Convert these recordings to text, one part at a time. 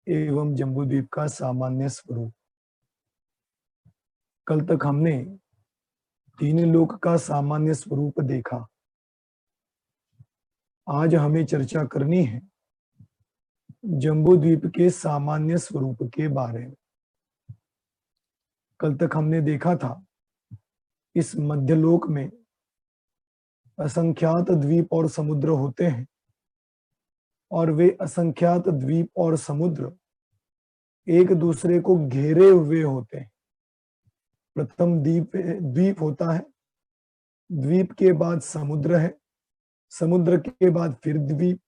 एवं जम्बूद्वीप का सामान्य स्वरूप। कल तक हमने तीन लोक का सामान्य स्वरूप देखा। आज हमें चर्चा करनी है जम्बूद्वीप के सामान्य स्वरूप के बारे में। कल तक हमने देखा था इस मध्यलोक में असंख्यात द्वीप और समुद्र होते हैं और वे असंख्यात द्वीप और समुद्र एक दूसरे को घेरे हुए होते हैं। प्रथम द्वीप द्वीप होता है, द्वीप के बाद समुद्र है, समुद्र के बाद फिर द्वीप,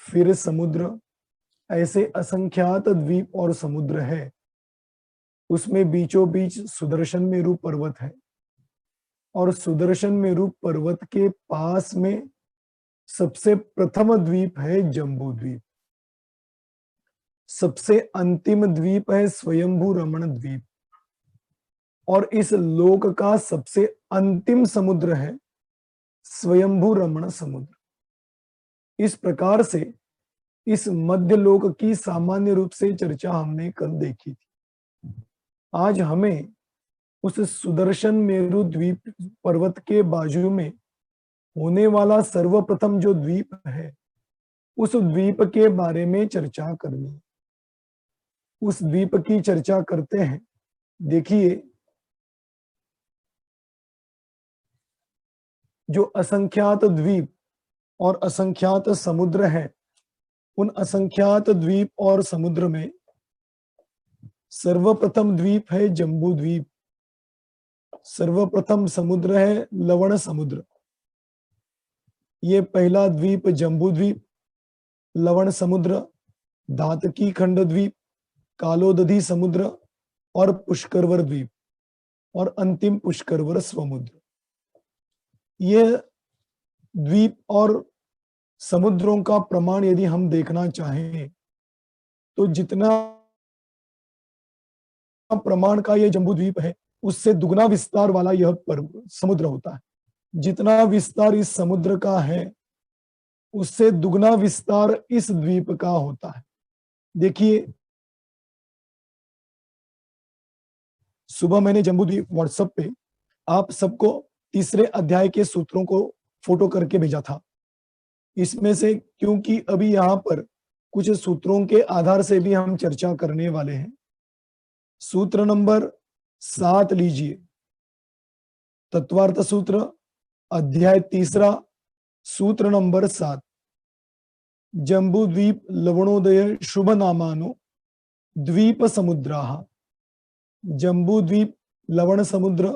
फिर समुद्र, ऐसे असंख्यात द्वीप और समुद्र है। उसमें बीचों बीच सुदर्शन मेरु पर्वत है और सुदर्शन मेरु पर्वत के पास में सबसे प्रथम द्वीप है जम्बू द्वीप। सबसे अंतिम द्वीप है स्वयंभू रमण द्वीप और इस लोक का सबसे अंतिम समुद्र है स्वयंभू रमण समुद्र। इस प्रकार से इस मध्य लोक की सामान्य रूप से चर्चा हमने कल देखी थी। आज हमें उस सुदर्शन मेरु द्वीप पर्वत के बाजू में होने वाला सर्वप्रथम जो द्वीप है उस द्वीप के बारे में चर्चा करनी है। उस द्वीप की चर्चा करते हैं। देखिए, जो असंख्यात द्वीप और असंख्यात समुद्र है, उन असंख्यात द्वीप और समुद्र में सर्वप्रथम द्वीप है जम्बू द्वीप। सर्वप्रथम समुद्र है लवण समुद्र। ये पहला द्वीप जम्बू द्वीप, लवण समुद्र, धातकी खंड द्वीप, कालोदधी समुद्र और पुष्करवर द्वीप और अंतिम पुष्करवर समुद्र। ये द्वीप और समुद्रों का प्रमाण यदि हम देखना चाहें तो जितना प्रमाण का ये जम्बू द्वीप है उससे दुगना विस्तार वाला यह समुद्र होता है। जितना विस्तार इस समुद्र का है उससे दुगना विस्तार इस द्वीप का होता है। देखिए, सुबह मैंने जम्बू द्वीप व्हाट्सएप पे आप सबको तीसरे अध्याय के सूत्रों को फोटो करके भेजा था। इसमें से क्योंकि अभी यहाँ पर कुछ सूत्रों के आधार से भी हम चर्चा करने वाले हैं। सूत्र नंबर 7 लीजिए, तत्वार्थ सूत्र, अध्याय 3, सूत्र नंबर 7। जम्बू द्वीप लवणोदय शुभ नामानो द्वीप समुद्राः। जम्बू द्वीप, लवण समुद्र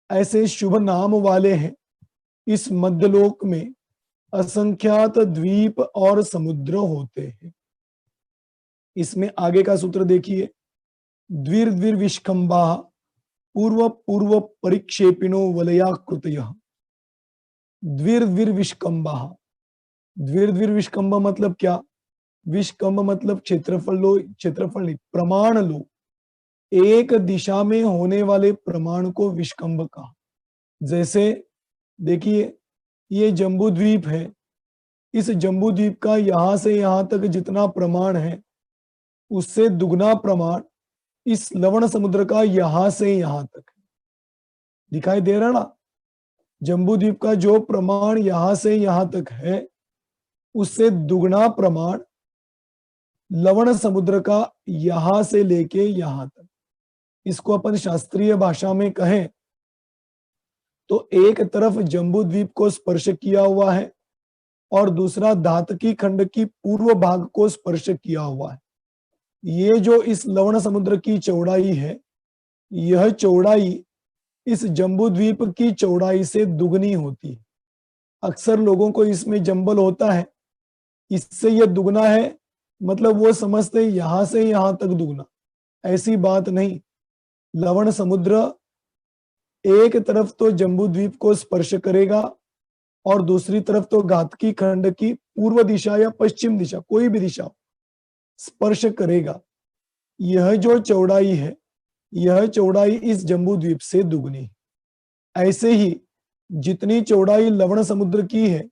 ऐसे शुभ नाम वाले हैं। इस मध्यलोक में असंख्यात द्वीप और समुद्र होते हैं। इसमें आगे का सूत्र देखिए, द्विर्द्विर्विष्कंभा पूर्व पूर्व परिक्षेपिनो वलयाकृतयः। द्विर्द्विर्विष्कंभा, द्विर्द्विर्विष्कंभ मतलब क्या? विष्कंभ मतलब क्षेत्रफल लो, क्षेत्रफल नहीं, प्रमाण लो। एक दिशा में होने वाले प्रमाण को विष्कंभ कहा। जैसे देखिए, ये जम्बू द्वीप है। इस जम्बू द्वीप का यहां से यहां तक जितना प्रमाण है उससे दुगना प्रमाण इस लवण समुद्र का यहां से यहां तक है। दिखाई दे रहा ना? जम्बू द्वीप का जो प्रमाण यहां से यहां तक है उससे दुगना प्रमाण लवण समुद्र का यहां से लेके यहां तक। इसको अपन शास्त्रीय भाषा में कहें तो एक तरफ जम्बू द्वीप को स्पर्श किया हुआ है और दूसरा धातकी खंड की पूर्व भाग को स्पर्श किया हुआ है। ये जो इस लवण समुद्र की चौड़ाई है, यह चौड़ाई इस जम्बू द्वीप की चौड़ाई से दुगनी होती है। अक्सर लोगों को इसमें जंबल होता है, इससे यह दुगना है मतलब वो समझते यहां से यहां तक दुगना। ऐसी बात नहीं। लवण समुद्र एक तरफ तो जम्बू द्वीप को स्पर्श करेगा और दूसरी तरफ तो घातकी खंड की पूर्व दिशा या पश्चिम दिशा, कोई भी दिशा स्पर्श करेगा। यह जो चौड़ाई है, यह चौड़ाई इस जम्बू द्वीप से दुगनी है। ऐसे ही जितनी चौड़ाई लवण समुद्र की है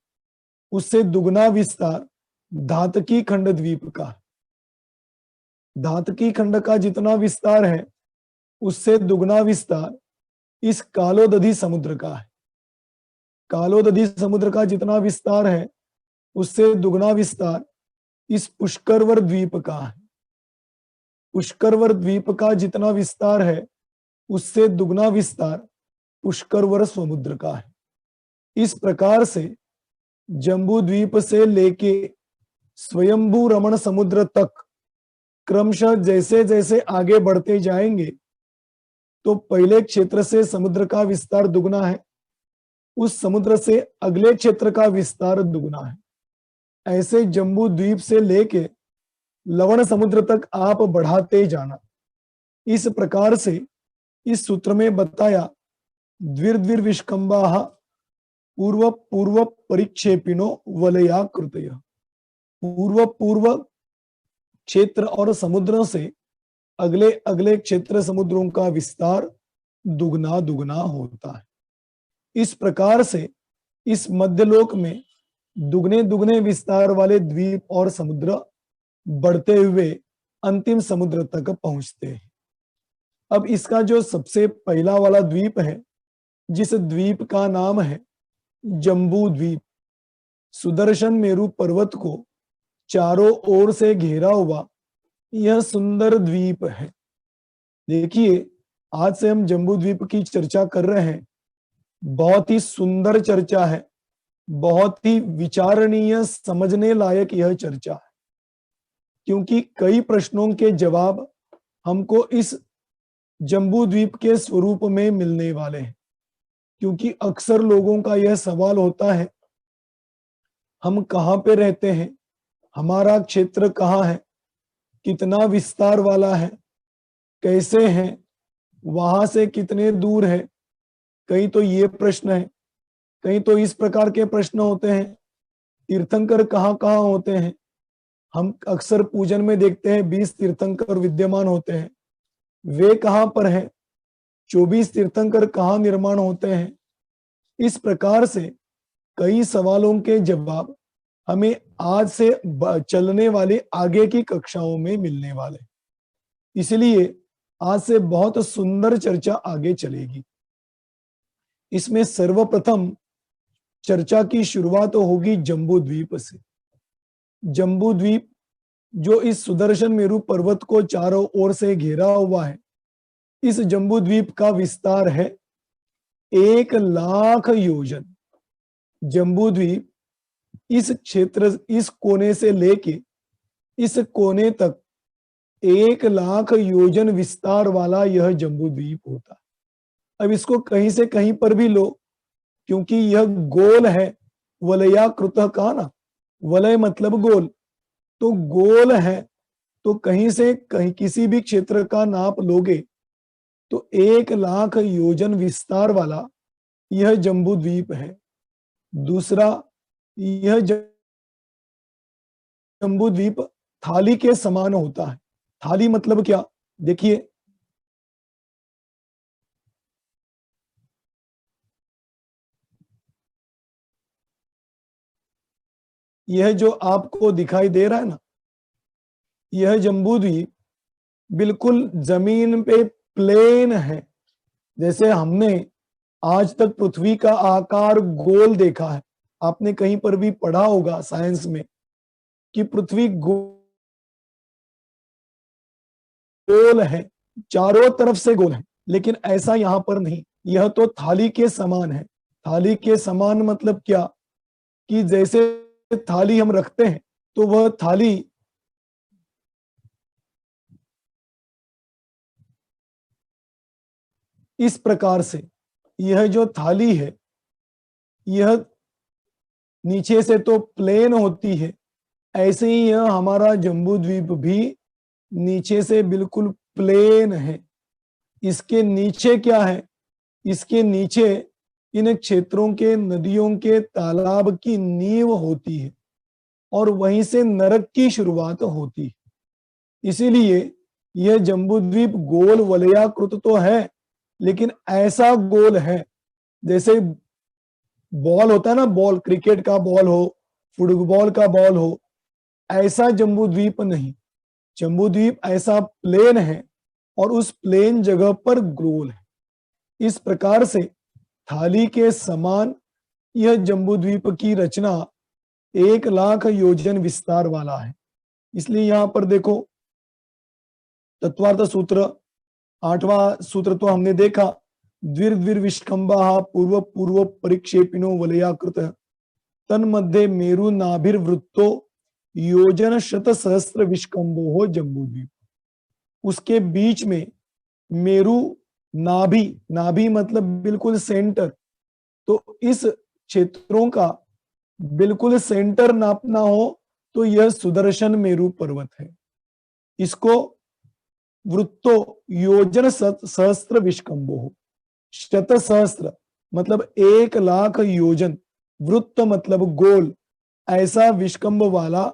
उससे दुगना विस्तार धातकी खंड द्वीप का है। धातकी खंड का जितना विस्तार है उससे दुगना विस्तार इस कालोदधी समुद्र का है। कालोदधी समुद्र का जितना विस्तार है उससे दुगना विस्तार इस पुष्करवर द्वीप का है। पुष्करवर द्वीप का जितना विस्तार है उससे दुगना विस्तार पुष्करवर समुद्र का है। इस प्रकार से जम्बू द्वीप से लेके स्वयंभू रमण समुद्र तक क्रमशः जैसे जैसे आगे बढ़ते जाएंगे तो पहले क्षेत्र से समुद्र का विस्तार दुगना है, उस समुद्र से अगले क्षेत्र का विस्तार दुगना है। ऐसे जम्बू द्वीप से लेके लवण समुद्र तक आप बढ़ाते जाना। इस प्रकार से इस सूत्र में बताया द्विर्द्विर विष्कंबा पूर्व पूर्व परिक्षेपिनो वलयाकृतय। पूर्व पूर्व क्षेत्र और समुद्रों से अगले अगले क्षेत्र समुद्रों का विस्तार दुगना दुगना होता है। इस प्रकार से इस मध्यलोक में दुगने दुगने विस्तार वाले द्वीप और समुद्र बढ़ते हुए अंतिम समुद्र तक पहुंचते हैं। अब इसका जो सबसे पहला वाला द्वीप है, जिस द्वीप का नाम है जम्बू द्वीप, सुदर्शन मेरु पर्वत को चारों ओर से घेरा हुआ यह सुंदर द्वीप है। देखिए, आज से हम जम्बू द्वीप की चर्चा कर रहे हैं। बहुत ही सुंदर चर्चा है, बहुत ही विचारणीय, समझने लायक यह चर्चा है, क्योंकि कई प्रश्नों के जवाब हमको इस जम्बू द्वीप के स्वरूप में मिलने वाले हैं। क्योंकि अक्सर लोगों का यह सवाल होता है, हम कहाँ पे रहते हैं, हमारा क्षेत्र कहाँ है, कितना विस्तार वाला है, कैसे हैं, वहां से कितने दूर है। कई तो ये प्रश्न है, कई तो इस प्रकार के प्रश्न होते हैं, तीर्थंकर कहाँ कहाँ होते हैं। हम अक्सर पूजन में देखते हैं 20 तीर्थंकर विद्यमान होते हैं, वे कहाँ पर हैं, 24 तीर्थंकर कहाँ निर्माण होते हैं। इस प्रकार से कई सवालों के जवाब हमें आज से चलने वाले आगे की कक्षाओं में मिलने वाले। इसलिए आज से बहुत सुंदर चर्चा आगे चलेगी। इसमें सर्वप्रथम चर्चा की शुरुआत होगी जम्बू द्वीप से। जम्बू द्वीप जो इस सुदर्शन मेरु पर्वत को चारों ओर से घेरा हुआ है, इस जम्बू द्वीप का विस्तार है 1,00,000 योजन। जम्बू द्वीप इस क्षेत्र, इस कोने से लेके इस कोने तक 1,00,000 योजन विस्तार वाला यह जम्बू द्वीप होता है। अब इसको कहीं से कहीं पर भी लो, क्योंकि यह गोल है, वलयाकृत का ना, वलय मतलब गोल, तो गोल है, तो कहीं से कहीं किसी भी क्षेत्र का नाप लोगे तो 1,00,000 योजन विस्तार वाला यह जम्बू द्वीप है। दूसरा, यह जम्बू द्वीप थाली के समान होता है। थाली मतलब क्या, देखिए, यह जो आपको दिखाई दे रहा है ना, यह जम्बू द्वीप बिल्कुल जमीन पे प्लेन है। जैसे हमने आज तक पृथ्वी का आकार गोल देखा है, आपने कहीं पर भी पढ़ा होगा साइंस में कि पृथ्वी गोल है, चारों तरफ से गोल है, लेकिन ऐसा यहां पर नहीं। यह तो थाली के समान है। थाली के समान मतलब क्या, कि जैसे थाली हम रखते हैं तो वह थाली इस प्रकार से, यह जो थाली है यह नीचे से तो प्लेन होती है, ऐसे ही यह हमारा जम्बू द्वीप भी नीचे से बिल्कुल प्लेन है। इसके नीचे क्या है, इसके नीचे इन क्षेत्रों के, नदियों के, तालाब की नींव होती है और वहीं से नरक की शुरुआत होती है। इसीलिए यह जम्बू द्वीप गोल वलयाकृत तो है, लेकिन ऐसा गोल है जैसे बॉल होता है ना, बॉल, क्रिकेट का बॉल हो, फुटबॉल का बॉल हो, ऐसा जम्बू द्वीप नहीं। जम्बूद्वीप ऐसा प्लेन है और उस प्लेन जगह पर गोल है। इस प्रकार से थाली के समान यह जम्बूद्वीप की रचना 1,00,000 योजन विस्तार वाला है। इसलिए यहां पर देखो, तत्वार्थ सूत्र 8वां सूत्र तो हमने देखा, द्विर्द्विर्विष्कंभा पूर्व पूर्व परिक्षेपिनो वलयाकृत तन्मध्ये मेरु नाभिर्वृत्तो योजन शत सहस्त्र विष्कंभो हो जम्बूद्वीप। उसके बीच में मेरु नाभि, नाभि मतलब बिल्कुल सेंटर, तो इस क्षेत्रों का बिल्कुल सेंटर नापना हो तो यह सुदर्शन मेरु पर्वत है। इसको वृत्तो योजन सहस्त्र विष्कंभो हो, शत सहस्त्र मतलब 1,00,000 योजन, वृत्त मतलब गोल, ऐसा विष्कंभ वाला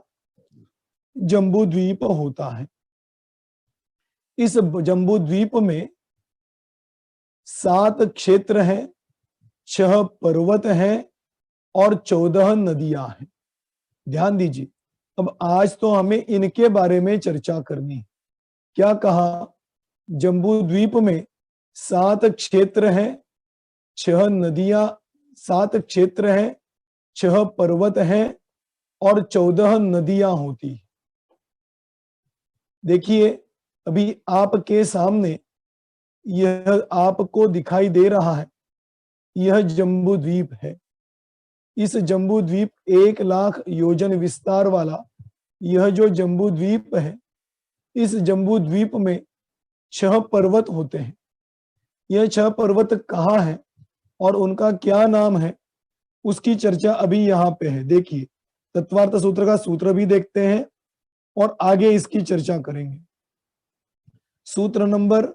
जम्बूद्वीप होता है। इस जम्बूद्वीप में 7 क्षेत्र हैं, 6 पर्वत हैं और 14 नदियां हैं। ध्यान दीजिए, अब आज तो हमें इनके बारे में चर्चा करनी है। क्या कहा? जम्बूद्वीप में 7 क्षेत्र हैं, 6 नदियां, 7 क्षेत्र हैं, 6 पर्वत हैं और 14 नदियां होती। देखिए, अभी आपके सामने यह आपको दिखाई दे रहा है, यह जम्बूद्वीप है। इस जम्बूद्वीप 1,00,000 योजन विस्तार वाला यह जो जम्बूद्वीप है, इस जम्बूद्वीप में 6 पर्वत होते हैं। यह 6 पर्वत कहाँ हैं और उनका क्या नाम है, उसकी चर्चा अभी यहाँ पे है। देखिए, तत्वार्थ सूत्र का सूत्र भी देखते हैं और आगे इसकी चर्चा करेंगे। सूत्र नंबर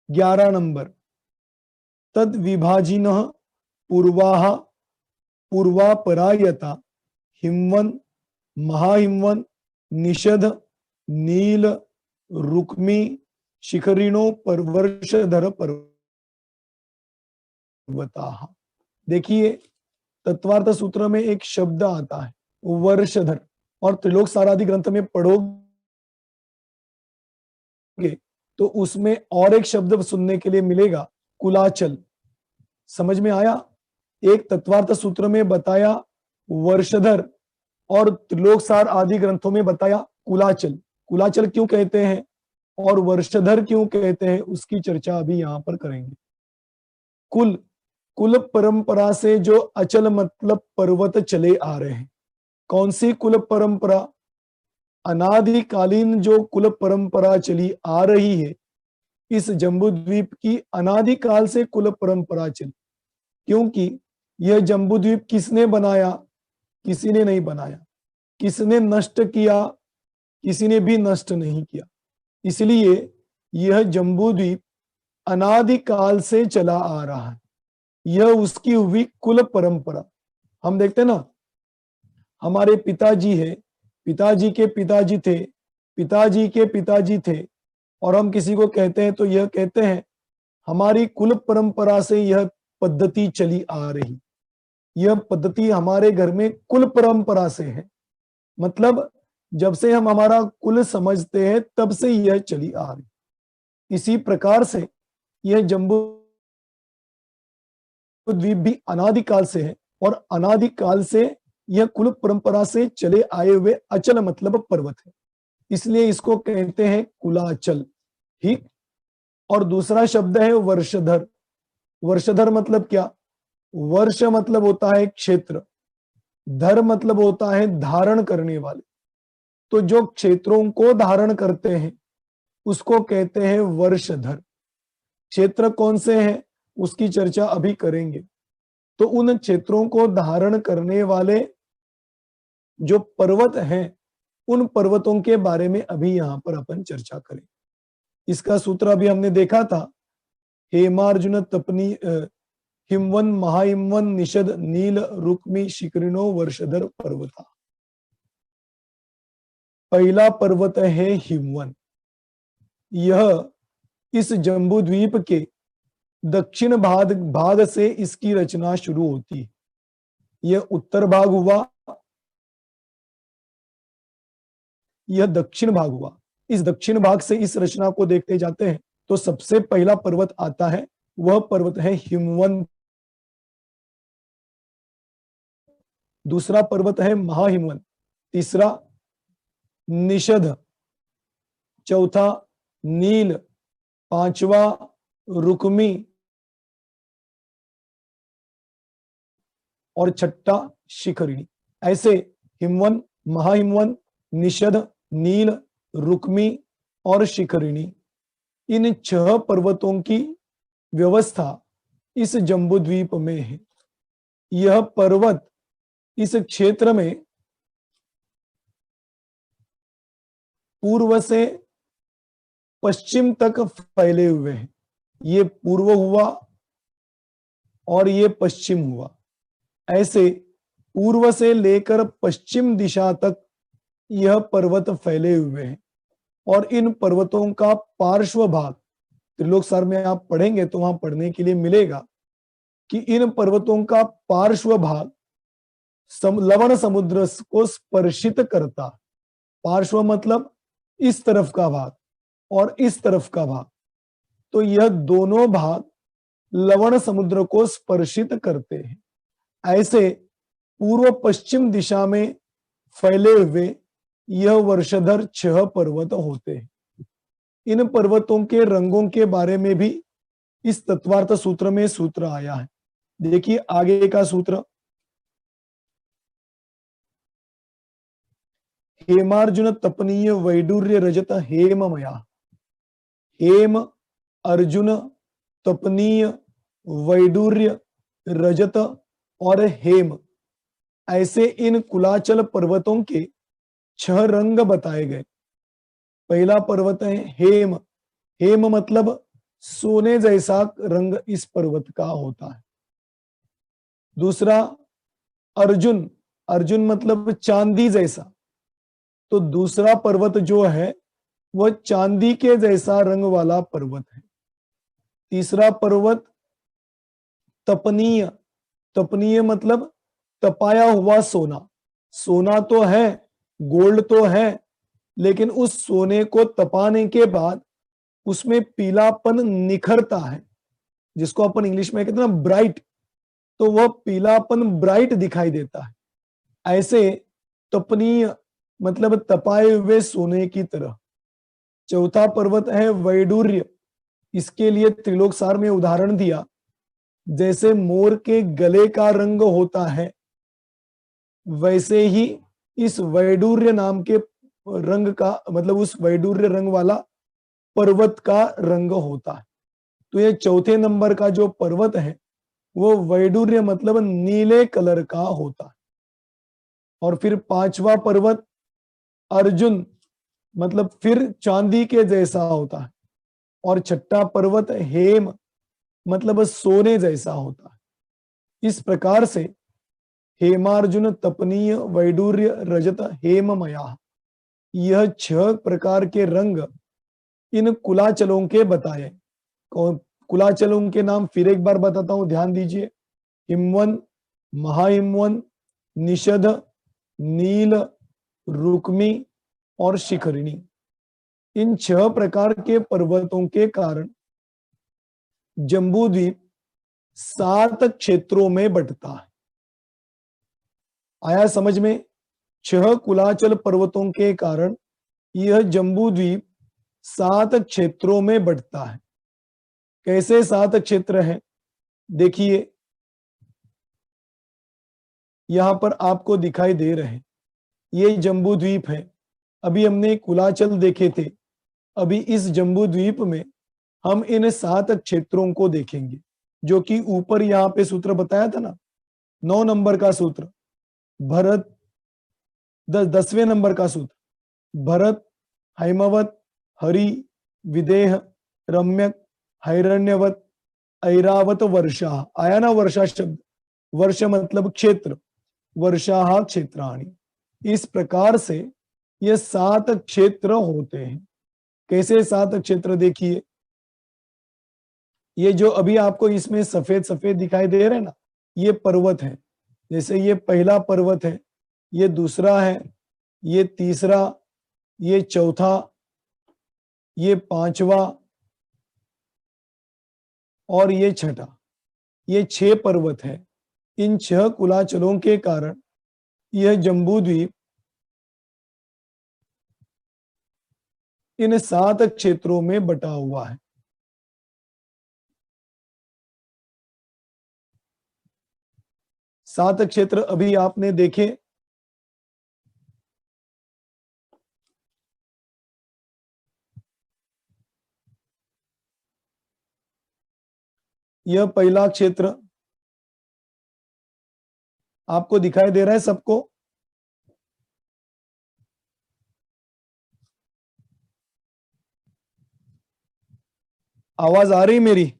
11 नंबर, तद विभाजिनः पूर्वाः पूर्वापरायता हिमवन महाहिमवन निषद नील रुक्मी शिखरिणो परवर्षधर पर्वताः। देखिए, तत्वार्थ सूत्र में एक शब्द आता है वर्षधर, और त्रिलोक सारादि ग्रंथ में पढ़ोगे तो उसमें और एक शब्द सुनने के लिए मिलेगा, कुलाचल। समझ में आया? एक तत्वार्थ सूत्र में बताया वर्षधर और त्रिलोकसार आदि ग्रंथों में बताया कुलाचल। कुलाचल क्यों कहते हैं और वर्षधर क्यों कहते हैं, उसकी चर्चा अभी यहां पर करेंगे। कुल, कुल परंपरा से जो अचल मतलब पर्वत चले आ रहे हैं। कौन सी कुल परंपरा? अनादिकालीन जो कुल परंपरा चली आ रही है, इस जम्बूद्वीप की अनादिकाल से कुल परंपरा चली। क्योंकि यह जम्बूद्वीप किसने बनाया? किसी ने नहीं बनाया। किसने नष्ट किया? किसी ने भी नष्ट नहीं किया। इसलिए यह जम्बूद्वीप अनादिकाल से चला आ रहा है। यह उसकी हुई कुल परंपरा। हम देखते हैं ना, हमारे पिताजी है, पिताजी के पिताजी थे, पिताजी के पिताजी थे, और हम किसी को कहते हैं तो यह कहते हैं हमारी कुल परंपरा से यह पद्धति चली आ रही। यह पद्धति हमारे घर में कुल परंपरा से है, मतलब जब से हम हमारा कुल समझते हैं तब से यह चली आ रही। इसी प्रकार से यह जम्बूद्वीप भी अनादिकाल से है और अनादिकाल से यह कुल परंपरा से चले आए हुए अचल मतलब पर्वत है, इसलिए इसको कहते हैं कुलाचल। ठीक। और दूसरा शब्द है वर्षधर। वर्षधर मतलब क्या? वर्ष मतलब होता है क्षेत्र, धर मतलब होता है धारण करने वाले। तो जो क्षेत्रों को धारण करते हैं उसको कहते हैं वर्षधर। क्षेत्र कौन से हैं उसकी चर्चा अभी करेंगे। तो उन क्षेत्रों को धारण करने वाले जो पर्वत हैं, उन पर्वतों के बारे में अभी यहां पर अपन चर्चा करें। इसका सूत्र अभी हमने देखा था, हेमार्जुन तपनी हिमवन महाहिमवन निषद नील रुक्मी शिखरिणो वर्षधर पर्वता। पहला पर्वत है हिमवन। यह इस जम्बूद्वीप के दक्षिण भाग से इसकी रचना शुरू होती है। यह उत्तर भाग हुआ, यह दक्षिण भाग हुआ। इस दक्षिण भाग से इस रचना को देखते जाते हैं तो सबसे पहला पर्वत आता है, वह पर्वत है हिमवंत। दूसरा पर्वत है महाहिमवंत, तीसरा निषद, चौथा नील, पांचवा रुक्मी और छठा शिखरिणी। ऐसे हिमवंत, महाहिमवंत, निषद, नील, रुक्मी और शिखरिणी, इन 6 पर्वतों की व्यवस्था इस जम्बूद्वीप में है। यह पर्वत इस क्षेत्र में पूर्व से पश्चिम तक फैले हुए हैं। ये पूर्व हुआ और ये पश्चिम हुआ। ऐसे पूर्व से लेकर पश्चिम दिशा तक यह पर्वत फैले हुए हैं और इन पर्वतों का पार्श्व भाग त्रिलोक सार में आप पढ़ेंगे तो वहां पढ़ने के लिए मिलेगा कि इन पर्वतों का पार्श्व भाग लवण समुद्र को स्पर्शित करता। पार्श्व मतलब इस तरफ का भाग और इस तरफ का भाग, तो यह दोनों भाग लवण समुद्र को स्पर्शित करते हैं। ऐसे पूर्व पश्चिम दिशा में फैले हुए यह वर्षधर 6 पर्वत होते हैं। इन पर्वतों के रंगों के बारे में भी इस तत्वार्थ सूत्र में सूत्र आया है। देखिए आगे का सूत्र, हेमार्जुन तपनीय वैडूर्य रजत हेममया। हेम, अर्जुन, तपनीय, वैडूर्य, रजत और हेम, ऐसे इन कुलाचल पर्वतों के 6 रंग बताए गए। पहला पर्वत है हेम। हेम मतलब सोने जैसा रंग इस पर्वत का होता है। दूसरा अर्जुन, अर्जुन मतलब चांदी जैसा, तो दूसरा पर्वत जो है वह चांदी के जैसा रंग वाला पर्वत है। तीसरा पर्वत तपनीय। तपनीय मतलब तपाया हुआ सोना। सोना तो है, गोल्ड तो है, लेकिन उस सोने को तपाने के बाद उसमें पीलापन निखरता है, जिसको अपन इंग्लिश में कहते हैं ना ब्राइट, तो वह पीलापन ब्राइट दिखाई देता है। ऐसे तपनीय मतलब तपाए हुए सोने की तरह। चौथा पर्वत है वैडूर्य। इसके लिए त्रिलोक सार में उदाहरण दिया, जैसे मोर के गले का रंग होता है वैसे ही इस वैडूर्य नाम के रंग का मतलब उस वैडूर्य रंग वाला पर्वत का रंग होता है। तो ये चौथे नंबर का जो पर्वत है वो वैडूर्य मतलब नीले कलर का होता है। और फिर पांचवा पर्वत अर्जुन मतलब फिर चांदी के जैसा होता है। और छठा पर्वत हेम मतलब सोने जैसा होता है। इस प्रकार से हेमार्जुन तपनीय वैडूर्य रजत हेममया, यह 6 प्रकार के रंग इन कुलाचलों के बताए। कुलाचलों के नाम फिर एक बार बताता हूं, ध्यान दीजिए। हिमवंत, महाहिमवंत, निषद, नील, रुक्मी और शिखरिणी। इन 6 प्रकार के पर्वतों के कारण जम्बूद्वीप 7 क्षेत्रों में बंटता है। आया समझ में? 6 कुलाचल पर्वतों के कारण यह जम्बूद्वीप 7 क्षेत्रों में बंटता है। कैसे 7 क्षेत्र हैं? देखिए यहां पर आपको दिखाई दे रहे हैं, ये जम्बूद्वीप है। अभी हमने कुलाचल देखे थे, अभी इस जम्बूद्वीप में हम इन 7 क्षेत्रों को देखेंगे, जो कि ऊपर यहाँ पे सूत्र बताया था ना, 9 नंबर का सूत्र भरत, 10वें नंबर का सूत्र भरत, हैमवत, हरि, विदेह, रम्यक, हैरण्यवत, ऐरावत, वर्षा। आया ना वर्षा शब्द? वर्ष मतलब क्षेत्र, वर्षा क्षेत्राणि। इस प्रकार से ये 7 क्षेत्र होते हैं। कैसे 7 क्षेत्र? देखिए ये जो अभी आपको इसमें सफेद सफेद दिखाई दे रहे हैं ना, ये पर्वत है। जैसे ये पहला पर्वत है, ये दूसरा है, ये तीसरा, ये चौथा, ये पांचवा और ये छठा। ये 6 पर्वत है। इन 6 कुलाचलों के कारण यह जम्बू द्वीप इन 7 क्षेत्रों में बटा हुआ है। सात क्षेत्र अभी आपने देखे। यह पहला क्षेत्र आपको दिखाई दे रहा है सबको? आवाज आ रही मेरी?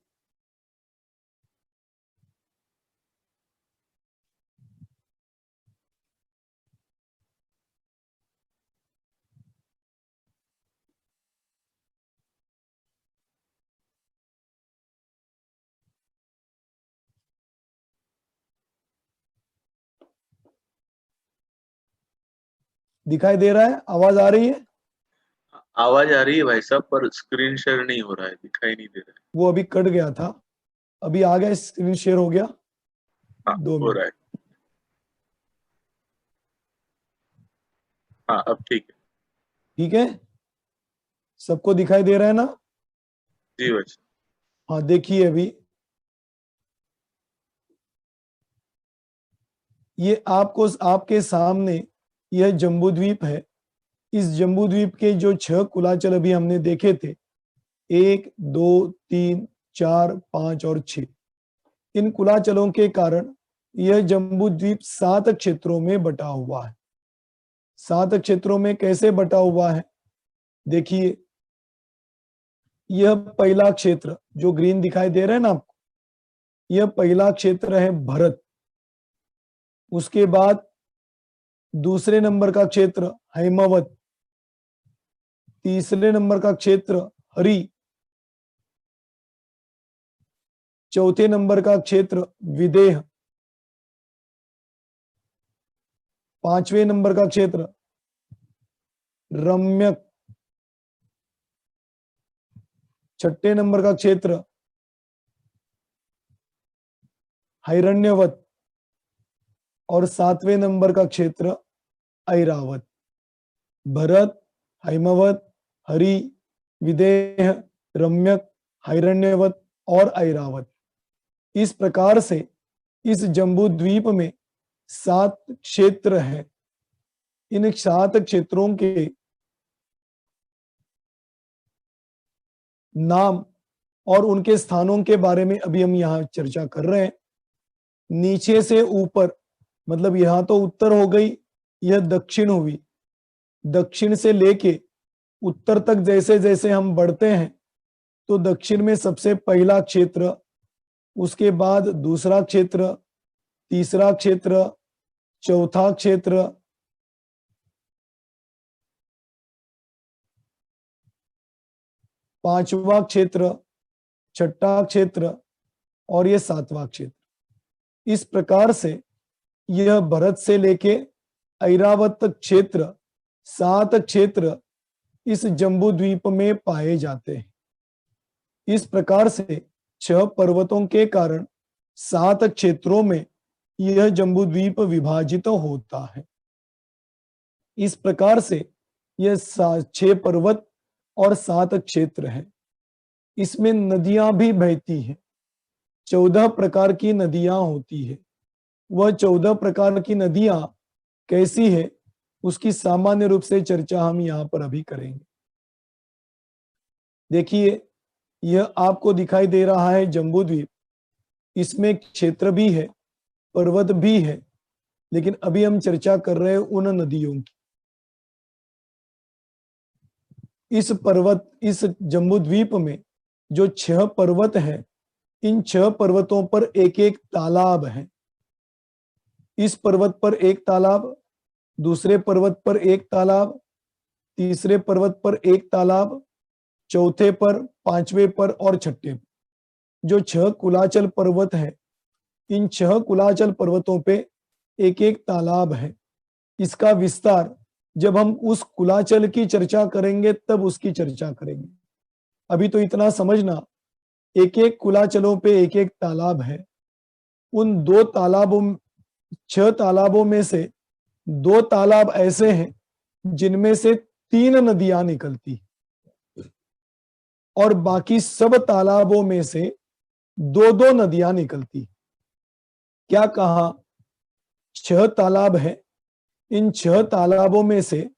दिखाई दे रहा है? आवाज आ रही है? आवाज आ रही है भाई साहब, पर स्क्रीन शेयर नहीं हो रहा है, दिखाई नहीं दे रहा है। वो अभी कट गया था, अभी आ गया, स्क्रीन शेयर हो गया। हाँ 2 हो मिनट। रहा है। हाँ अब ठीक है। ठीक है, सबको दिखाई दे रहा है ना? जी भाई साहब। हाँ देखिए, अभी ये आपको आपके सामने यह जम्बू द्वीप है। इस जम्बू द्वीप के जो 6 कुलाचल अभी हमने देखे थे, 1, 2, 3, 4, 5 और 6, इन कुलाचलों के कारण यह जम्बू द्वीप 7 क्षेत्रों में बटा हुआ है। 7 क्षेत्रों में कैसे बटा हुआ है? देखिए, यह पहला क्षेत्र जो ग्रीन दिखाई दे रहा है ना आपको, यह पहला क्षेत्र है भरत। उसके बाद दूसरे नंबर का क्षेत्र हैमवत, तीसरे नंबर का क्षेत्र हरि, चौथे नंबर का क्षेत्र विदेह, पांचवें नंबर का क्षेत्र रम्यक, छठे नंबर का क्षेत्र हिरण्यवत और 7वें नंबर का क्षेत्र ऐरावत। भरत, हैमवत, हरि, विदेह, रम्यक, हिरण्यवत और ऐरावत। इस प्रकार से इस जम्बू द्वीप में 7 क्षेत्र हैं। इन 7 क्षेत्रों के नाम और उनके स्थानों के बारे में अभी हम यहाँ चर्चा कर रहे हैं। नीचे से ऊपर, मतलब यहां तो उत्तर हो गई, यह दक्षिण हुई। दक्षिण से लेके उत्तर तक जैसे जैसे हम बढ़ते हैं, तो दक्षिण में सबसे पहला क्षेत्र, उसके बाद दूसरा क्षेत्र, तीसरा क्षेत्र, चौथा क्षेत्र, पांचवा क्षेत्र, छठा क्षेत्र और ये 7वां क्षेत्र। इस प्रकार से यह भरत से लेके ऐरावत तक क्षेत्र, 7 क्षेत्र इस जम्बू द्वीप में पाए जाते हैं। इस प्रकार से 6 पर्वतों के कारण 7 क्षेत्रों में यह जम्बू द्वीप विभाजित होता है। इस प्रकार से यह 6 पर्वत और 7 क्षेत्र है। इसमें नदियां भी बहती हैं। 14 प्रकार की नदियां होती है। वह 14 प्रकार की नदियां कैसी है, उसकी सामान्य रूप से चर्चा हम यहां पर अभी करेंगे। देखिए, यह आपको दिखाई दे रहा है जम्बू द्वीप। इसमें क्षेत्र भी है, पर्वत भी है, लेकिन अभी हम चर्चा कर रहे हैं उन नदियों की। इस जम्बू द्वीप में जो 6 पर्वत हैं, इन 6 पर्वतों पर एक एक तालाब है। इस पर्वत पर एक तालाब, दूसरे पर्वत पर एक तालाब, तीसरे पर्वत पर एक तालाब, चौथे पर, पांचवें पर और छठे पर। जो 6 कुलाचल पर्वत है, इन 6 कुलाचल पर्वतों पे एक एक तालाब है। इसका विस्तार जब हम उस कुलाचल की चर्चा करेंगे तब उसकी चर्चा करेंगे। अभी तो इतना समझना, एक एक कुलाचलों पे एक एक तालाब है। उन 2 तालाबों 6 तालाबों में से 2 तालाब ऐसे हैं जिनमें से 3 नदियां निकलती, और बाकी सब तालाबों में से 2-2 नदियां निकलती। क्या कहा? 6 तालाब है, इन 6 तालाबों में से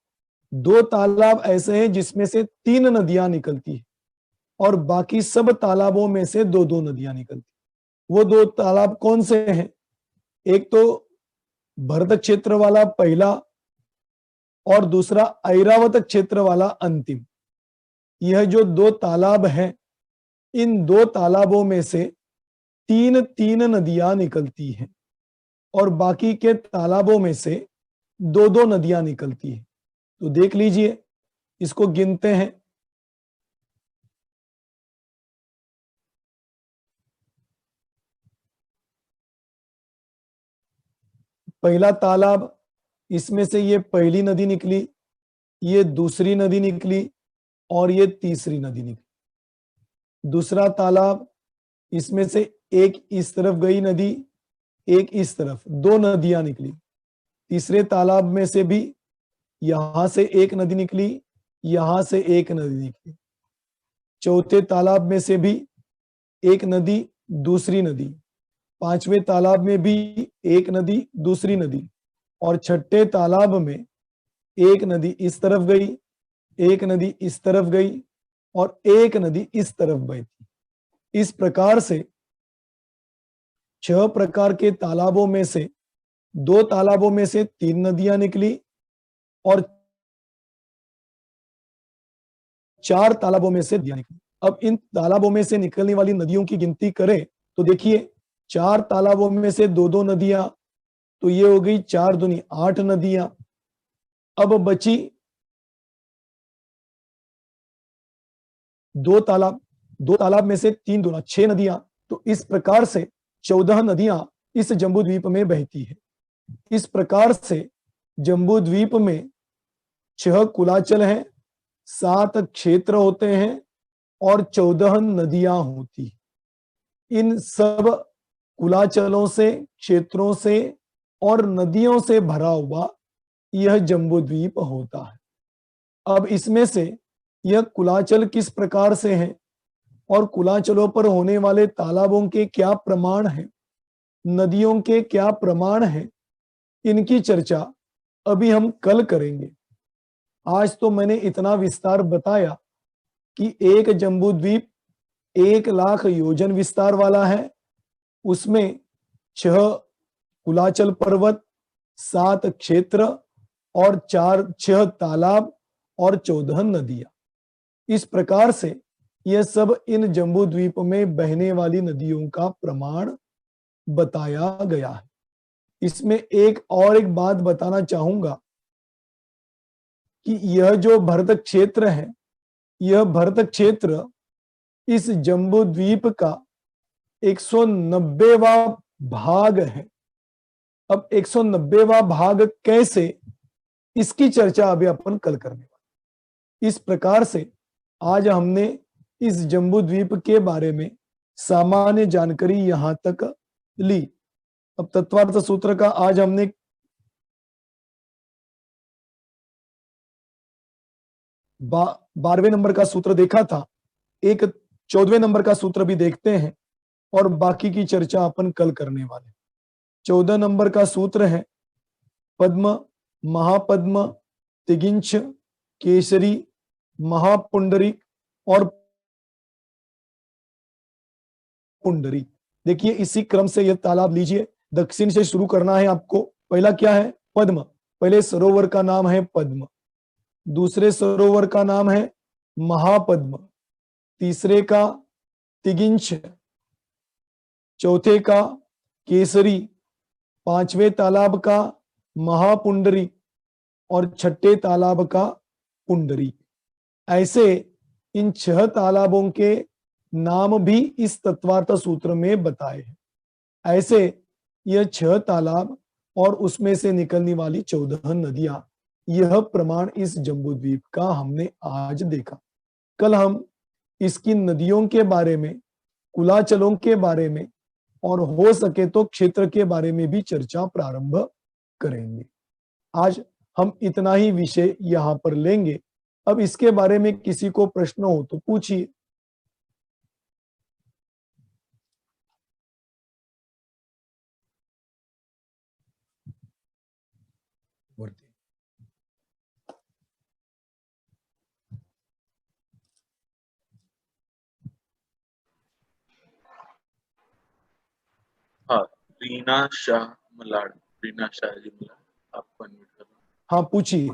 2 तालाब ऐसे हैं जिसमें से 3 नदियां निकलती है, और बाकी सब तालाबों में से 2-2 नदियां निकलती। वो 2 तालाब कौन से हैं? एक तो भरत क्षेत्र वाला पहला, और दूसरा ऐरावत क्षेत्र वाला अंतिम। यह जो 2 तालाब हैं, इन 2 तालाबों में से 3-3 नदियां निकलती हैं, और बाकी के तालाबों में से 2-2 नदियां निकलती हैं। तो देख लीजिए, इसको गिनते हैं। पहला तालाब, इसमें से ये पहली नदी निकली, ये दूसरी नदी निकली, और ये तीसरी नदी निकली। दूसरा तालाब, इसमें से एक इस तरफ गई नदी, एक इस तरफ, 2 नदियां निकली। तीसरे तालाब में से भी यहां से एक नदी निकली, यहां से एक नदी निकली। चौथे तालाब में से भी एक नदी, दूसरी नदी। पांचवें तालाब में भी एक नदी, दूसरी नदी। और छठे तालाब में एक नदी इस तरफ गई, एक नदी इस तरफ गई, और एक नदी इस तरफ बहती। इस प्रकार से 6 प्रकार के तालाबों में से 2 तालाबों में से 3 नदियां निकली, और 4 तालाबों में से नदियां निकली। अब इन तालाबों में से निकलने वाली नदियों की गिनती करें तो देखिए, 4 तालाबों में से 2-2 नदियां, तो ये हो गई 4 दूनी 8 नदियां। अब बची 2 तालाब में से 3 दूना 6 नदियां। तो इस प्रकार से 14 नदियां इस जम्बू द्वीप में बहती है। इस प्रकार से जम्बू द्वीप में 6 कुलाचल हैं, 7 क्षेत्र होते हैं, और 14 नदियां होती। इन सब कुलाचलों से, क्षेत्रों से और नदियों से भरा हुआ यह जम्बू द्वीप होता है। अब इसमें से यह कुलाचल किस प्रकार से हैं, और कुलाचलों पर होने वाले तालाबों के क्या प्रमाण हैं, नदियों के क्या प्रमाण हैं, इनकी चर्चा अभी हम कल करेंगे। आज तो मैंने इतना विस्तार बताया कि एक जम्बू द्वीप 1 लाख योजन विस्तार वाला है। उसमें 6 कुलाचल पर्वत, 7 क्षेत्र, और 6 तालाब, और 14 नदियां। इस प्रकार से यह सब इन जम्बू द्वीप में बहने वाली नदियों का प्रमाण बताया गया है। इसमें एक बात बताना चाहूंगा कि यह जो भरत क्षेत्र है, यह भरत क्षेत्र इस जम्बू द्वीप का 190वां भाग है। अब 190वां भाग कैसे, इसकी चर्चा अभी अपन कल करने वाले। इस प्रकार से आज हमने इस जम्बू द्वीप के बारे में सामान्य जानकारी यहां तक ली। अब तत्वार्थ सूत्र का आज हमने 12वें नंबर का सूत्र देखा था। एक 14वें नंबर का सूत्र भी देखते हैं, और बाकी की चर्चा अपन कल करने वाले। 14 नंबर का सूत्र है पद्म, महापद्म, तिगिंछ, केसरी, महापुंडरीक और पुंडरीक। देखिए, इसी क्रम से यह तालाब लीजिए, दक्षिण से शुरू करना है आपको। पहला क्या है? पद्म। पहले सरोवर का नाम है पद्म, दूसरे सरोवर का नाम है महापद्म, तीसरे का तिगिंछ, चौथे का केसरी, पांचवें तालाब का महापुंडरी, और छठे तालाब का पुंडरी। ऐसे इन 6 तालाबों के नाम भी इस तत्वार्थ सूत्र में बताए हैं। ऐसे यह 6 तालाब और उसमें से निकलने वाली 14 नदियां यह प्रमाण इस जम्बूद्वीप का हमने आज देखा। कल हम इसकी नदियों के बारे में, कुलाचलों के बारे में और हो सके तो क्षेत्र के बारे में भी चर्चा प्रारंभ करेंगे। आज हम इतना ही विषय यहाँ पर लेंगे। अब इसके बारे में किसी को प्रश्न हो तो पूछिए। हाँ, रीना शाह मलाड, रीना शाह जी मलाड, आपको अनम्यूट कर रहा हूँ। हाँ, पूछिए।